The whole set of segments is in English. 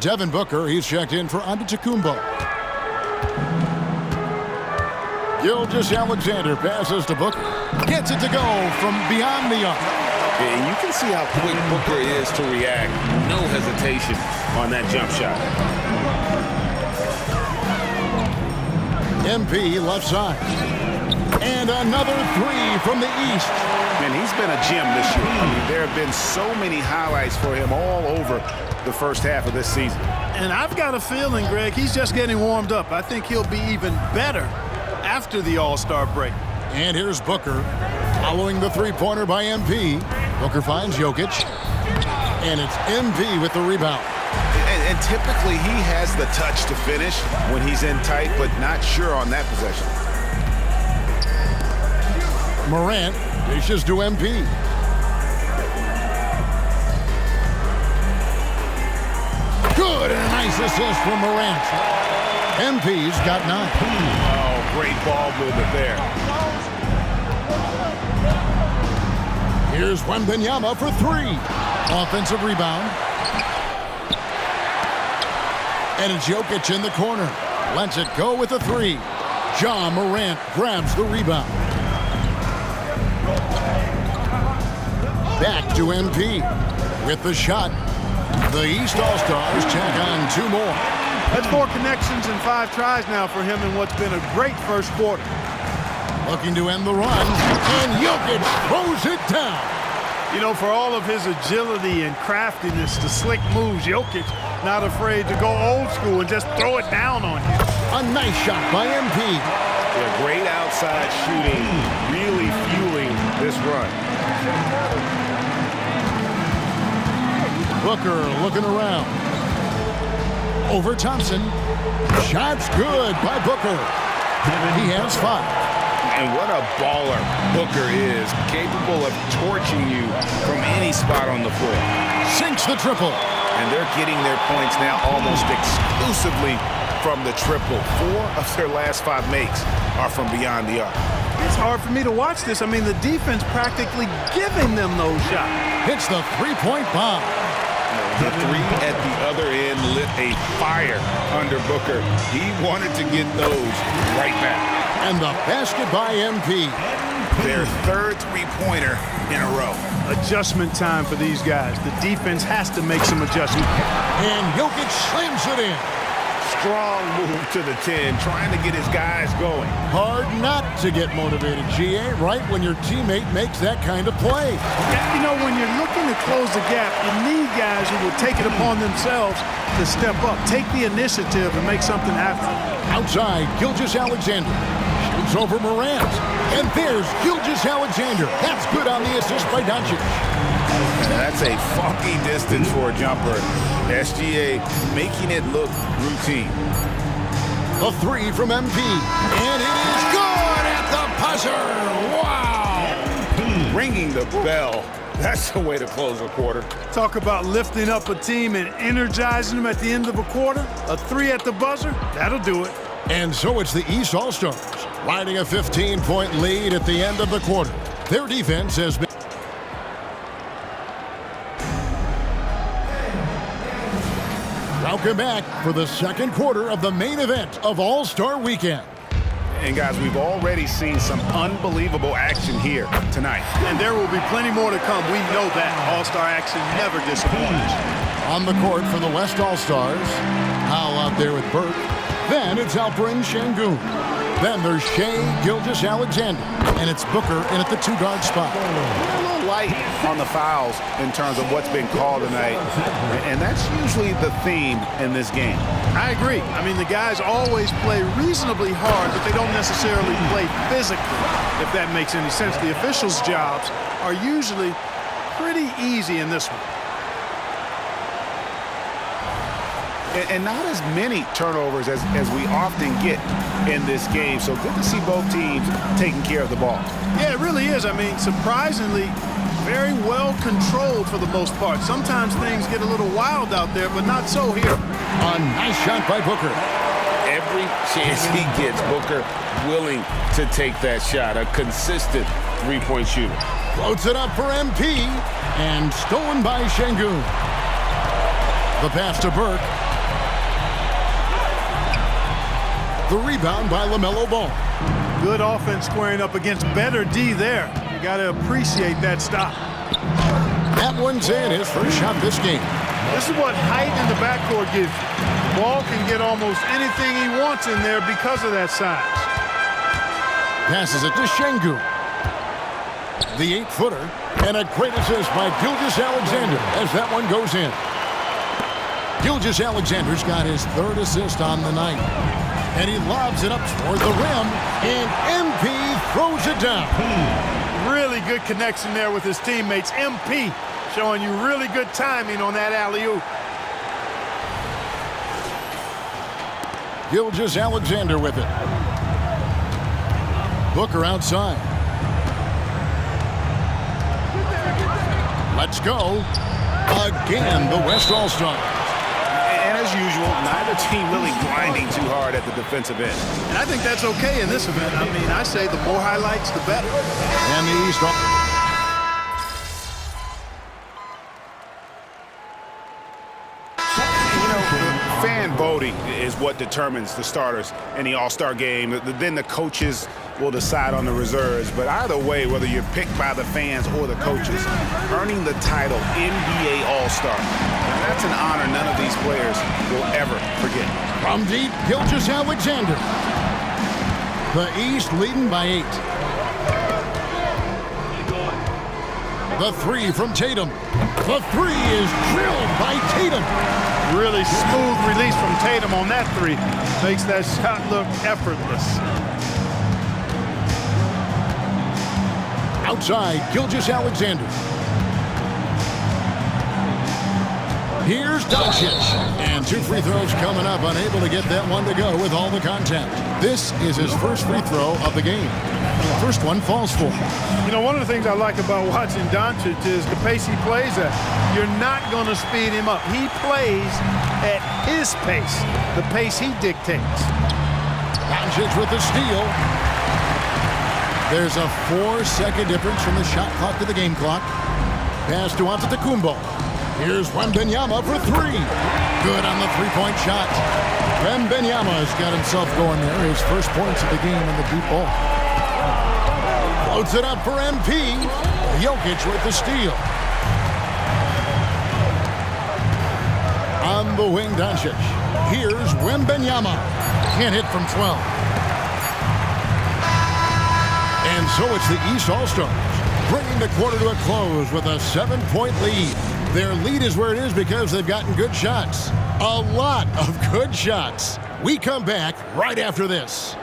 Devin Booker, he's checked in for Antetokounmpo. Gilgeous-Alexander passes to Booker. Gets it to go from beyond the arc. And you can see how quick Booker is to react. No hesitation on that jump shot. MP left side. And another three from the east. And he's been a gem this year. I mean, there have been so many highlights for him all over the first half of this season. And I've got a feeling, Greg, he's just getting warmed up. I think he'll be even better after the All-Star break. And here's Booker following the three-pointer by MP. Booker finds Jokic. And it's MP with the rebound. And typically he has the touch to finish when he's in tight, but not sure on that possession. Morant dishes to MP. Good, and a nice assist from Morant. MP's got 9. Oh, great ball movement there. Here's Wembanyama for 3. Offensive rebound. And it's Jokic in the corner. Lets it go with a 3. Ja Morant grabs the rebound. Back to MP with the shot. The East All-Stars check on 2 more. That's 4 connections and 5 tries now for him in what's been a great first quarter. Looking to end the run, and Jokic throws it down. You know, for all of his agility and craftiness, the slick moves, Jokic not afraid to go old school and just throw it down on you. A nice shot by MP. Yeah, great outside shooting, really fueling this run. Booker looking around. Over Thompson. Shot's good by Booker. He has 5. And what a baller Booker is, capable of torching you from any spot on the floor. Sinks the triple. And they're getting their points now almost exclusively from the triple. 4 of their last 5 makes are from beyond the arc. It's hard for me to watch this. I mean, the defense practically giving them those shots. Hits the three-point bomb. The 3 at the other end lit a fire under Booker. He wanted to get those right back. And the basket by MP. Their 3rd three-pointer in a row. Adjustment time for these guys. The defense has to make some adjustments. And Jokic slams it in. Strong move to the 10, trying to get his guys going. Hard not to get motivated, GA, right when your teammate makes that kind of play. You know, when you're looking to close the gap, you need guys who will take it upon themselves to step up, take the initiative, and make something happen. Outside, Gilgeous-Alexander shoots over Morant. And there's Gilgeous-Alexander. That's good on the assist by Doncic. That's a funky distance for a jumper. SGA making it look routine. A 3 from MP. And it is good at the buzzer. Wow. Ringing the bell. That's the way to close a quarter. Talk about lifting up a team and energizing them at the end of a quarter. A 3 at the buzzer, that'll do it. And so it's the East All-Stars riding a 15-point lead at the end of the quarter. Their defense has been... Welcome back for the second quarter of the main event of All-Star Weekend. And guys, we've already seen some unbelievable action here tonight. And there will be plenty more to come. We know that. All-Star action never disappoints. On the court for the West All-Stars, Howell out there with Burke. Then it's Alperen Şengün. Then there's Shai Gilgeous-Alexander. And it's Booker in at the 2-guard spot. A little light on the fouls in terms of what's been called tonight. And that's usually the theme in this game. I agree. I mean, the guys always play reasonably hard, but they don't necessarily play physically, if that makes any sense. The officials' jobs are usually pretty easy in this one. And not as many turnovers as we often get in this game. So good to see both teams taking care of the ball. Yeah, it really is. I mean, surprisingly, very well controlled for the most part. Sometimes things get a little wild out there, but not so here. A nice shot by Booker. Every chance he gets, Booker willing to take that shot. A consistent three-point shooter. Floats it up for MP. And stolen by Şengün. The pass to Burke. The rebound by LaMelo Ball. Good offense squaring up against better D there. You got to appreciate that stop. That one's in, his first shot this game. This is what height in the backcourt gives you. Ball can get almost anything he wants in there because of that size. Passes it to Şengün. The 8-footer, and a great assist by Gilgeous-Alexander as that one goes in. Gilgeous-Alexander's got his third assist on the night. And he lobs it up toward the rim, and MP throws it down. Really good connection there with his teammates. MP showing you really good timing on that alley-oop. Gilgeous-Alexander with it. Booker outside. Let's go. Again, the West All-Stars. And as usual, neither team really grinding too hard at the defensive end. And I think that's okay in this event. I mean, I say the more highlights, the better. And the East. Fan voting is what determines the starters in the All-Star game. Then the coaches will decide on the reserves. But either way, whether you're picked by the fans or the coaches, earning the title NBA All-Star, that's an honor none of these players will ever forget. From deep, Gilgeous-Alexander. The East leading by 8. The 3 from Tatum. The 3 is drilled by Tatum. Really smooth release from Tatum on that 3. Makes that shot look effortless. Outside, Gilgeous-Alexander. Here's Doncic. And 2 free throws coming up, unable to get that one to go with all the contact. This is his first free throw of the game. First one falls for him. You know, one of the things I like about watching Doncic is the pace he plays at. You're not going to speed him up. He plays at his pace, the pace he dictates. Doncic with the steal. There's a 4-second difference from the shot clock to the game clock. Pass to Antetokounmpo. Here's Wembanyama for 3. Good on the 3-point shot. Wembanyama's got himself going there. His first points of the game in the deep ball. Floats it up for MP. Jokic with the steal. On the wing, Doncic. Here's Wembanyama. Can't hit from 12. And so it's the East All-Stars bringing the quarter to a close with a 7-point lead. Their lead is where it is because they've gotten good shots. A lot of good shots. We come back right after this.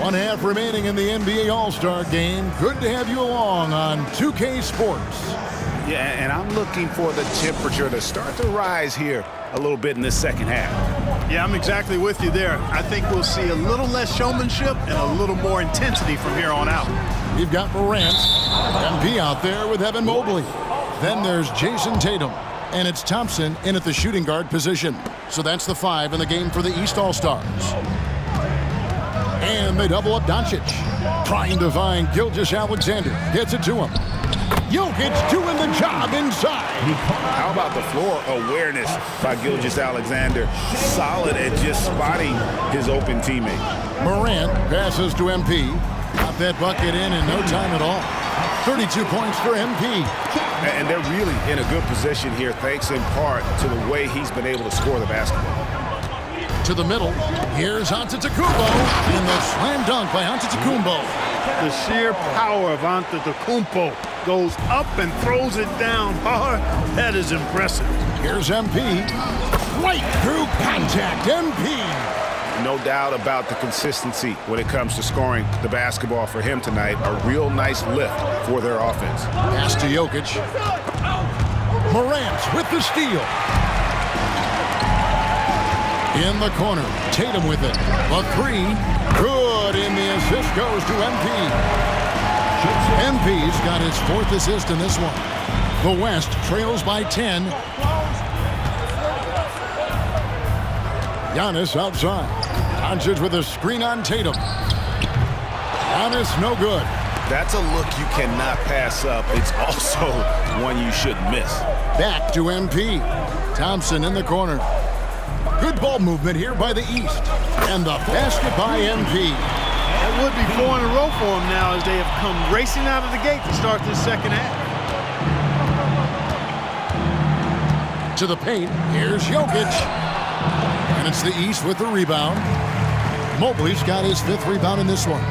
One half remaining in the NBA All-Star game. Good to have you along on 2K Sports. Yeah, and I'm looking for the temperature to start to rise here a little bit in this second half. Yeah, I'm exactly with you there. I think we'll see a little less showmanship and a little more intensity from here on out. You've got Morant, MP out there with Evan Mobley. Then there's Jason Tatum, and it's Thompson in at the shooting guard position. So that's the 5 in the game for the East All-Stars. And they double up Doncic. Trying to find Gilgeous-Alexander. Gets it to him. Jokic doing the job inside. How about the floor awareness by Gilgeous-Alexander? Solid at just spotting his open teammate. Morant passes to MP. Got that bucket in no time at all. 32 points for MP. And they're really in a good position here, thanks in part to the way he's been able to score the basketball. To the middle. Here's Antetokounmpo. And the slam dunk by Antetokounmpo. The sheer power of Antetokounmpo goes up and throws it down hard. That is impressive. Here's MP. Right through contact. MP. No doubt about the consistency when it comes to scoring the basketball for him tonight. A real nice lift for their offense. Pass to Jokic. Morant with the steal. In the corner, Tatum with it. The 3, good, and the assist goes to MP. MP's got his 4th assist in this one. The West trails by 10. Giannis outside. Doncic with a screen on Tatum. Giannis no good. That's a look you cannot pass up. It's also one you shouldn't miss. Back to MP. Thompson in the corner. Good ball movement here by the East. And the basket by MP. That would be 4 in a row for them now as they have come racing out of the gate to start this second half. To the paint. Here's Jokic. And it's the East with the rebound. Mobley's got his 5th rebound in this one.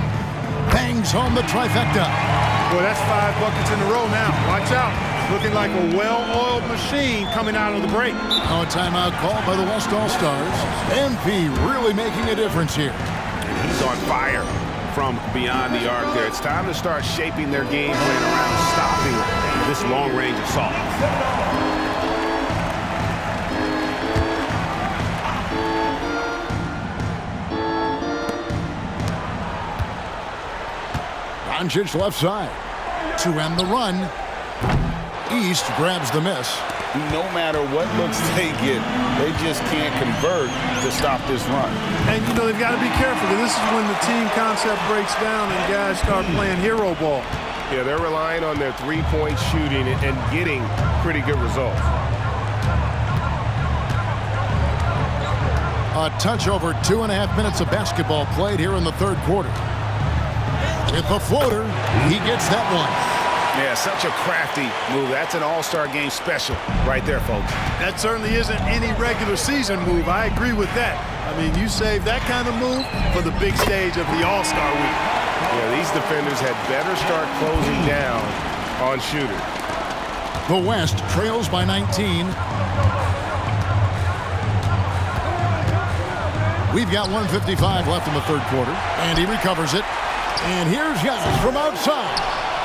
Bangs home the trifecta. Boy, that's 5 buckets in a row now. Watch out. Looking like a well-oiled machine coming out of the break. Now a timeout called by the West All-Stars. MP really making a difference here. He's on fire from beyond the arc there. It's time to start shaping their game plan around stopping this long-range assault. Doncic left side to end the run. East grabs the miss. No matter what looks they get, they just can't convert to stop this run. And, you know, they've got to be careful. This is when the team concept breaks down and guys start playing hero ball. Yeah, they're relying on their three-point shooting and getting pretty good results. A touch over 2.5 minutes of basketball played here in the 3rd quarter. With the floater, he gets that one. Yeah, such a crafty move. That's an all-star game special right there, folks. That certainly isn't any regular season move. I agree with that. I mean, you save that kind of move for the big stage of the All-Star week. Yeah, these defenders had better start closing down on shooters. The West trails by 19. We've got 1:55 left in the 3rd quarter, and he recovers it. And here's Giannis from outside.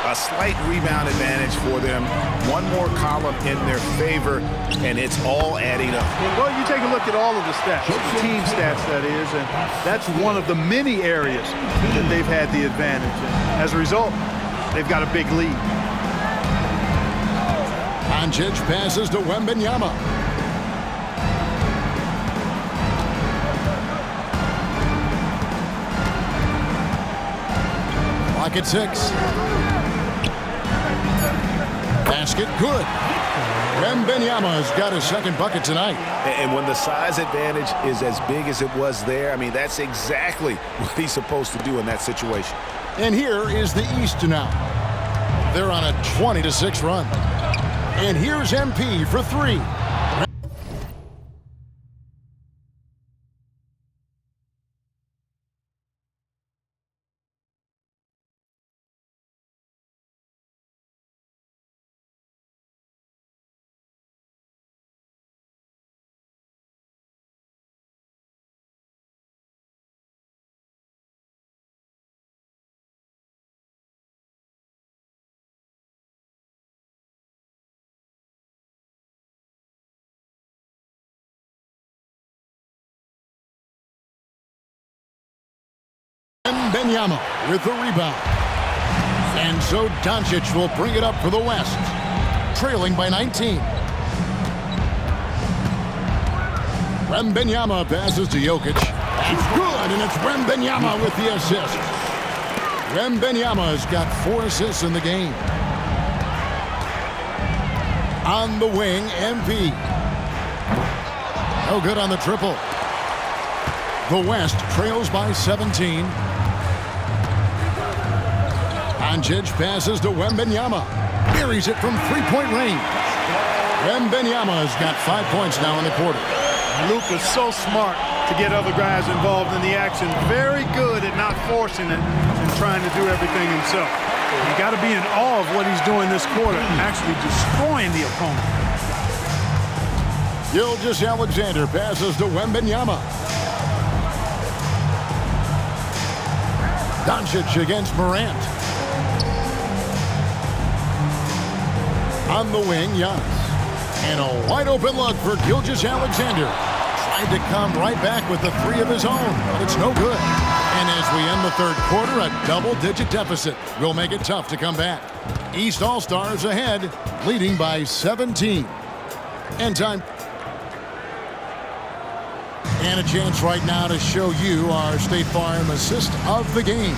A slight rebound advantage for them. One more column in their favor, and it's all adding up. Well, you take a look at all of the stats, the team stats, that is, and that's one of the many areas that they've had the advantage. And as a result, they've got a big lead. Doncic passes to Wembanyama. Clock at 6. Basket good. Wembanyama's got his 2nd bucket tonight. And when the size advantage is as big as it was there, I mean, that's exactly what he's supposed to do in that situation. And here is the East now. They're on a 20-6 run. And here's MP for 3. Wembanyama with the rebound. And so Doncic will bring it up for the West, trailing by 19. Wembanyama passes to Jokic. It's good, and it's Wembanyama with the assist. Wembanyama's got 4 assists in the game. On the wing, MP. No good on the triple. The West trails by 17. Doncic passes to Wembanyama. Buries it from 3-point range. Wembanyama's got 5 points now in the quarter. Luke is so smart to get other guys involved in the action. Very good at not forcing it and trying to do everything himself. You got to be in awe of what he's doing this quarter, actually destroying the opponent. Gilgeous-Alexander passes to Wembanyama. Doncic against Morant. On the wing, Giannis. And a wide open look for Gilgeous-Alexander. Tried to come right back with the 3 of his own, but it's no good. And as we end the 3rd quarter, a double-digit deficit will make it tough to come back. East All-Stars ahead, leading by 17. End time. And a chance right now to show you our State Farm assist of the game.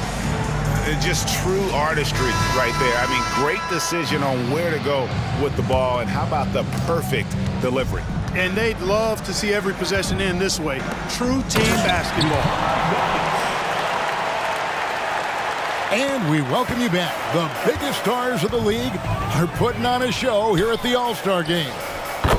Just true artistry right there. I mean, great decision on where to go with the ball, and how about the perfect delivery? And they'd love to see every possession end this way. True team basketball. And we welcome you back. The biggest stars of the league are putting on a show here at the All-Star Game.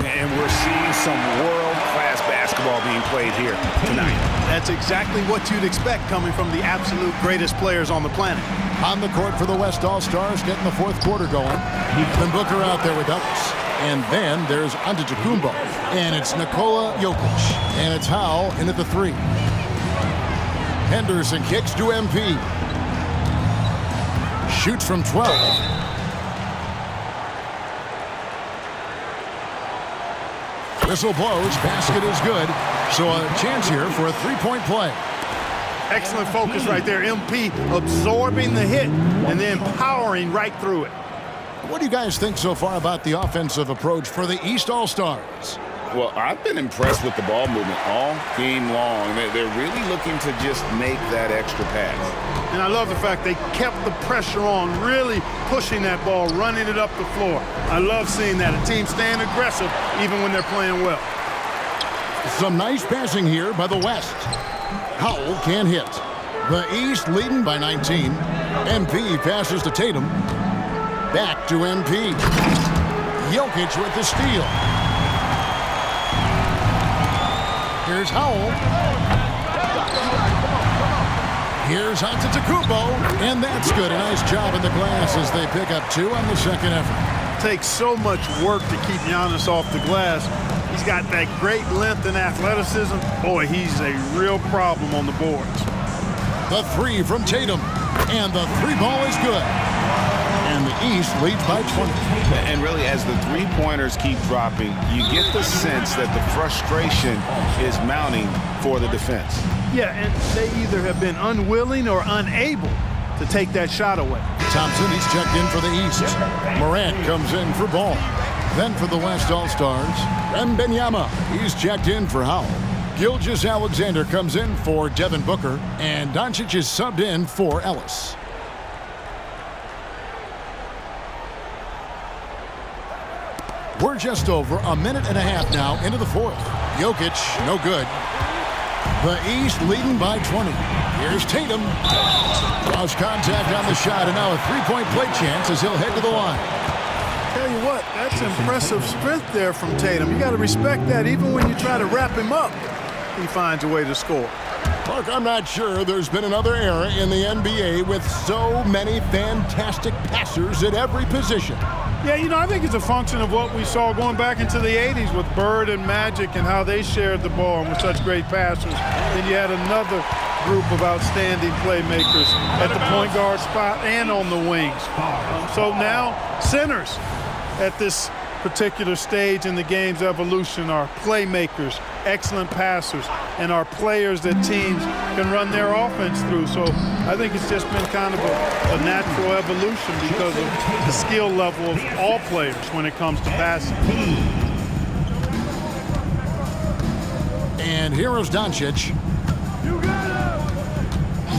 And we're seeing some world-class basketball being played here tonight. That's exactly what you'd expect coming from the absolute greatest players on the planet. On the court for the West All-Stars, getting the fourth quarter going. Then Booker out there with Ellis. And then there's Antetokounmpo. And it's Nikola Jokic. And it's Howell in at the three. Henderson kicks to MP. Shoots from 12. Whistle blows, basket is good. So a chance here for a three-point play. Excellent focus right there. MP absorbing the hit and then powering right through it. What do you guys think so far about the offensive approach for the East All-Stars? Well, I've been impressed with the ball movement all game long. They're really looking to just make that extra pass. And I love the fact they kept the pressure on, really pushing that ball, running it up the floor. I love seeing that. A team staying aggressive even when they're playing well. Some nice passing here by the West. Howell can't hit. The East leading by 19. MP passes to Tatum. Back to MP. Jokic with the steal. Here's Howell. Here's Antetokounmpo, and that's good. A nice job in the glass as they pick up 2 on the second effort. Takes so much work to keep Giannis off the glass. He's got that great length and athleticism. Boy, he's a real problem on the boards. The three from Tatum, and the three ball is good. And the East leads by 20. And really, as the three-pointers keep dropping, you get the sense that the frustration is mounting for the defense. Yeah, and they either have been unwilling or unable to take that shot away. Thompson, he's checked in for the East. Morant comes in for Ball. Then for the West All-Stars, Wembanyama, he's checked in for Howell. Gilgeous-Alexander comes in for Devin Booker, and Doncic is subbed in for Ellis. We're just over a minute and a half now into the fourth. Jokic, no good. The East leading by 20. Here's Tatum. Lost contact on the shot, and now a three-point play chance as he'll head to the line. Tell you what, that's impressive strength there from Tatum. You got to respect that even when you try to wrap him up. He finds a way to score. Look, I'm not sure there's been another era in the NBA with so many fantastic passers at every position. Yeah, you know, I think it's a function of what we saw going back into the 80s with Bird and Magic and how they shared the ball and were such great passers. Then you had another group of outstanding playmakers at the point guard spot and on the wings. So now centers at this particular stage in the game's evolution are playmakers, excellent passers, and are players that teams can run their offense through. So I think it's just been kind of a natural evolution because of the skill level of all players when it comes to passing. And here is Doncic.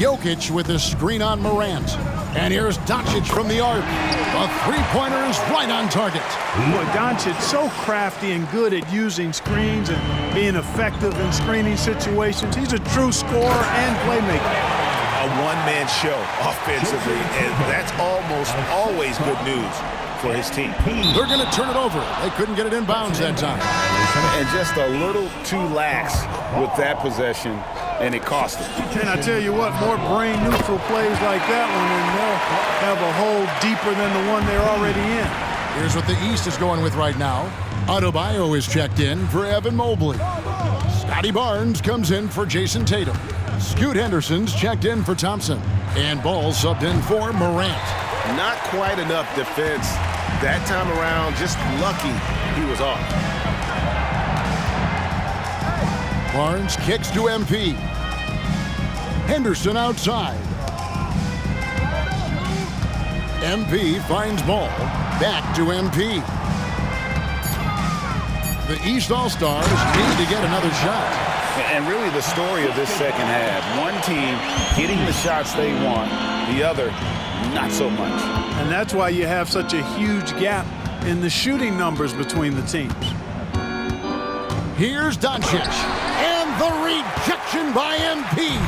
Jokic with a screen on Morant. And here's Doncic from the arc. The three-pointer is right on target. Boy, Doncic so crafty and good at using screens and being effective in screening situations. He's a true scorer and playmaker. A one-man show offensively, and that's almost always good news for his team. They're going to turn it over. They couldn't get it in bounds that time. And just a little too lax with that possession, and it cost them. And I tell you what, more brain-neutral plays like that one, and they'll have a hole deeper than the one they're already in. Here's what the East is going with right now. Adebayo is checked in for Evan Mobley. Scotty Barnes comes in for Jason Tatum. Scoot Henderson's checked in for Thompson. And Ball subbed in for Morant. Not quite enough defense that time around. Just lucky he was off. Barnes kicks to MP. Henderson outside. MP finds ball. Back to MP. The East All-Stars need to get another shot. And really the story of this second half. One team getting the shots they want, the other not so much. And that's why you have such a huge gap in the shooting numbers between the teams. Here's Doncic. And the rejection by MP.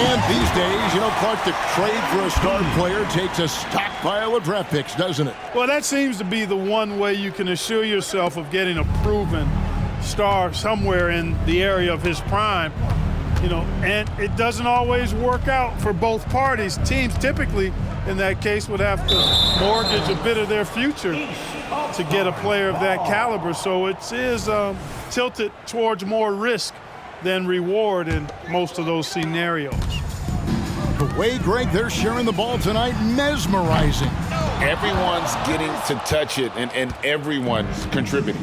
And these days, Clark, the trade for a star player takes a stockpile of draft picks, doesn't it? Well, that seems to be the one way you can assure yourself of getting a proven star somewhere in the area of his prime. And it doesn't always work out for both parties. Teams typically, in that case, would have to mortgage a bit of their future to get a player of that caliber. So it is tilted towards more risk than reward in most of those scenarios. The way, Greg, they're sharing the ball tonight, mesmerizing. Everyone's getting to touch it, and everyone's contributing.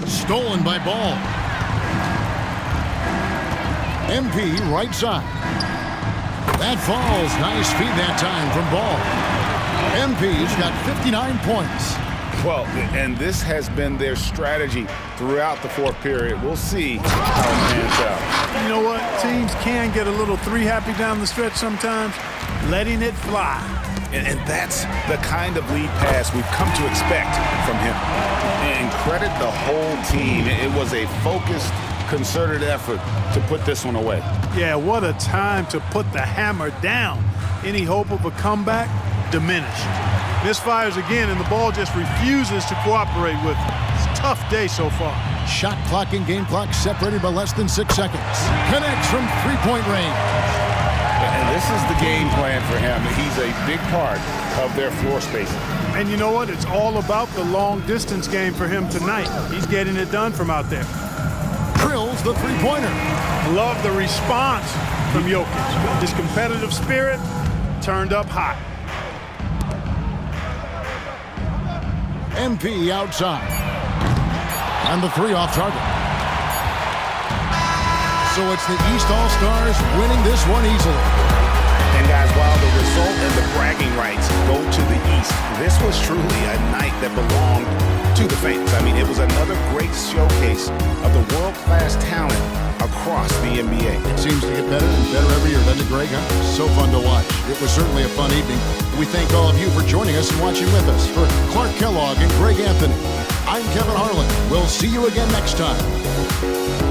Stolen by Ball. MP right side. That falls. Nice feed that time from Ball. MP's got 59 points. Well, and this has been their strategy throughout the fourth period. We'll see how it pans out. You know what? Teams can get a little three happy down the stretch sometimes, letting it fly. And that's the kind of lead pass we've come to expect from him. And credit the whole team. It was a focused, concerted effort to put this one away. Yeah, what a time to put the hammer down. Any hope of a comeback diminished. Misfires again, and the ball just refuses to cooperate with it. It's a tough day so far. Shot clock and game clock separated by less than 6 seconds. Connects from three-point range. And this is the game plan for him. He's a big part of their floor spacing. And you know what? It's all about the long-distance game for him tonight. He's getting it done from out there. Drills the three-pointer. Love the response from Jokic. His competitive spirit turned up hot. MP outside. And the three off target. So it's the East All-Stars winning this one easily. And guys, while the result and the bragging rights go to the East, this was truly a night that belonged to the fans. I mean, it was another great showcase of the world-class talent across the NBA. It seems to get better and better every year, doesn't it, Greg? So fun to watch. It was certainly a fun evening. We thank all of you for joining us and watching with us. For Clark Kellogg and Greg Anthony, I'm Kevin Harlan. We'll see you again next time.